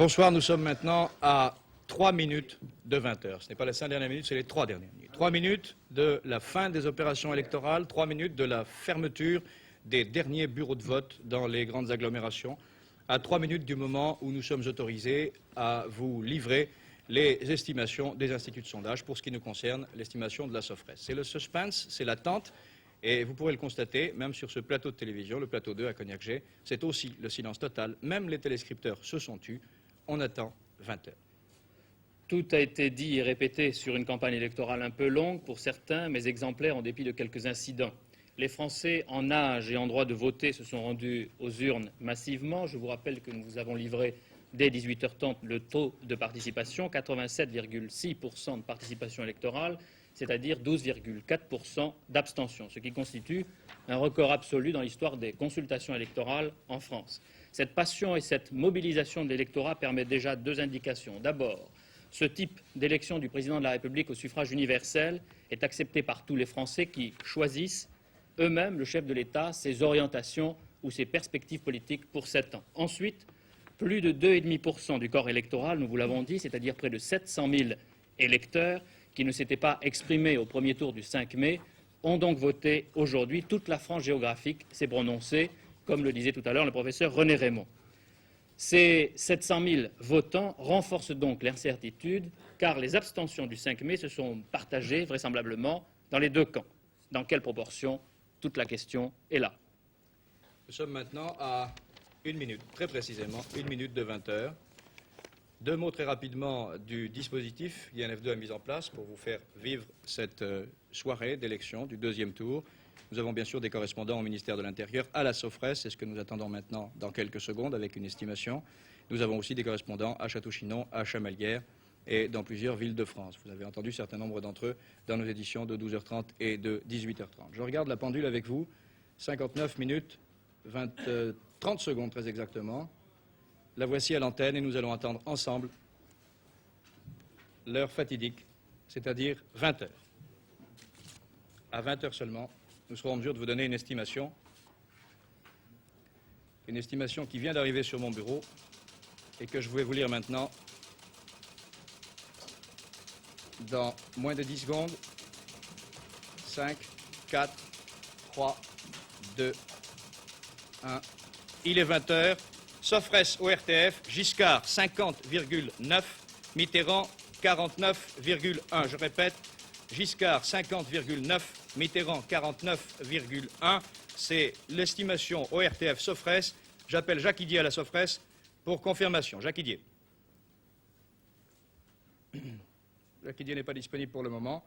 Bonsoir, nous sommes maintenant à 3 minutes de 20 heures. Ce n'est pas les 5 dernières minutes, c'est les 3 dernières minutes. 3 minutes de la fin des opérations électorales, 3 minutes de la fermeture des derniers bureaux de vote dans les grandes agglomérations, à 3 minutes du moment où nous sommes autorisés à vous livrer les estimations des instituts de sondage pour ce qui nous concerne, l'estimation de la Sofres. C'est le suspense, c'est l'attente. Et vous pourrez le constater, même sur ce plateau de télévision, le plateau 2 à Cognac-G, c'est aussi le silence total. Même les téléscripteurs se sont tus. On attend 20 heures. Tout a été dit et répété sur une campagne électorale un peu longue pour certains, mais exemplaire en dépit de quelques incidents. Les Français en âge et en droit de voter se sont rendus aux urnes massivement. Je vous rappelle que nous vous avons livré dès 18h30 le taux de participation, 87,6% de participation électorale, c'est-à-dire 12,4% d'abstention, ce qui constitue un record absolu dans l'histoire des consultations électorales en France. Cette passion et cette mobilisation de l'électorat permettent déjà deux indications. D'abord, ce type d'élection du président de la République au suffrage universel est accepté par tous les Français qui choisissent eux-mêmes le chef de l'État, ses orientations ou ses perspectives politiques pour 7 ans. Ensuite, plus de 2,5% du corps électoral, nous vous l'avons dit, c'est-à-dire près de 700 000 électeurs qui ne s'étaient pas exprimés au premier tour du 5 mai, ont donc voté aujourd'hui. Toute la France géographique s'est prononcée, comme le disait tout à l'heure le professeur René Raymond. Ces 700 000 votants renforcent donc l'incertitude, car les abstentions du 5 mai se sont partagées vraisemblablement dans les deux camps. Dans quelle proportion? Toute la question est là. Nous sommes maintenant à 1 minute, très précisément, 1 minute de 20 heures. Deux mots très rapidement du dispositif qu'INF2 a mis en place pour vous faire vivre cette soirée d'élection du deuxième tour. Nous avons bien sûr des correspondants au ministère de l'Intérieur, à la Sofres, c'est ce que nous attendons maintenant dans quelques secondes avec une estimation. Nous avons aussi des correspondants à Château-Chinon, à Chamalières et dans plusieurs villes de France. Vous avez entendu certains nombres d'entre eux dans nos éditions de 12h30 et de 18h30. Je regarde la pendule avec vous, 59 minutes, 30 secondes très exactement. La voici à l'antenne et nous allons attendre ensemble l'heure fatidique, c'est-à-dire 20 heures. À 20 heures seulement, nous serons en mesure de vous donner une estimation qui vient d'arriver sur mon bureau et que je vais vous lire maintenant dans moins de 10 secondes. 5, 4, 3, 2, 1. Il est 20 heures. Sofres au RTF, Giscard 50,9, Mitterrand 49,1. Je répète, Giscard 50,9, Mitterrand 49,1. C'est l'estimation au RTF Sofres. J'appelle Jacques Idier à la Sofres pour confirmation. Jacques Idier. Jacques Idier n'est pas disponible pour le moment.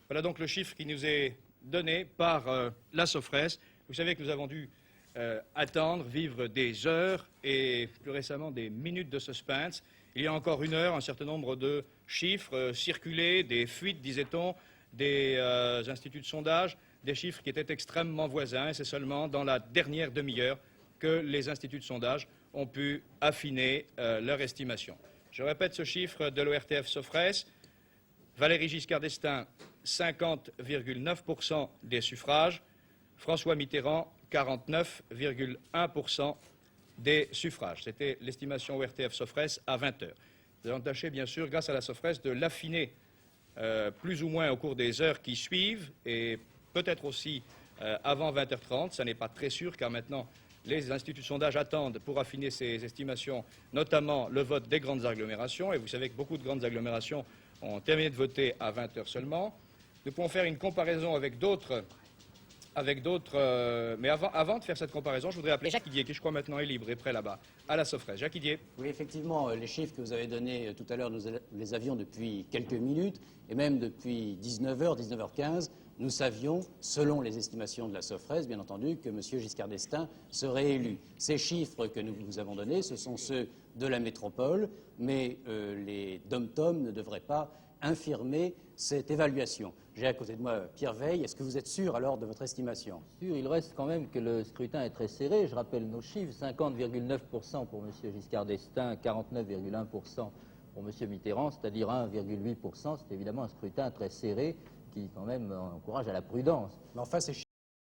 Voilà donc le chiffre qui nous est donné par la Sofres. Vous savez que nous avons dû attendre, vivre des heures et plus récemment des minutes de suspense. Il y a encore une heure, un certain nombre de chiffres circulaient, des fuites, disait-on, des instituts de sondage, des chiffres qui étaient extrêmement voisins. Et c'est seulement dans la dernière demi-heure que les instituts de sondage ont pu affiner leur estimation. Je répète ce chiffre de l'ORTF Sofres. Valéry Giscard d'Estaing, 50,9% des suffrages. François Mitterrand, 49,1% des suffrages. C'était l'estimation ORTF Sofres à 20 heures. Nous allons tâcher, bien sûr, grâce à la Sofres, de l'affiner plus ou moins au cours des heures qui suivent et peut-être aussi avant 20h30. Ça n'est pas très sûr car maintenant les instituts de sondage attendent pour affiner ces estimations, notamment le vote des grandes agglomérations. Et vous savez que beaucoup de grandes agglomérations ont terminé de voter à 20 heures seulement. Nous pouvons faire une comparaison avec d'autres. Mais avant de faire cette comparaison, je voudrais appeler Jacques Idier, qui je crois maintenant est libre et prêt là-bas, à la Sofres. Jacques Idier. Oui, effectivement, les chiffres que vous avez donnés tout à l'heure, nous les avions depuis quelques minutes, et même depuis 19h, 19h15, nous savions, selon les estimations de la Sofres, bien entendu, que M. Giscard d'Estaing serait élu. Ces chiffres que nous vous avons donnés, ce sont ceux de la métropole, mais les dom-toms ne devraient pas infirmer cette évaluation. J'ai à côté de moi Pierre Veille. Est-ce que vous êtes sûr alors de votre estimation? Sûr, il reste quand même que le scrutin est très serré. Je rappelle nos chiffres, 50,9% pour M. Giscard d'Estaing, 49,1% pour M. Mitterrand, c'est-à-dire 1,8%. C'est évidemment un scrutin très serré qui quand même encourage à la prudence. Mais enfin, ces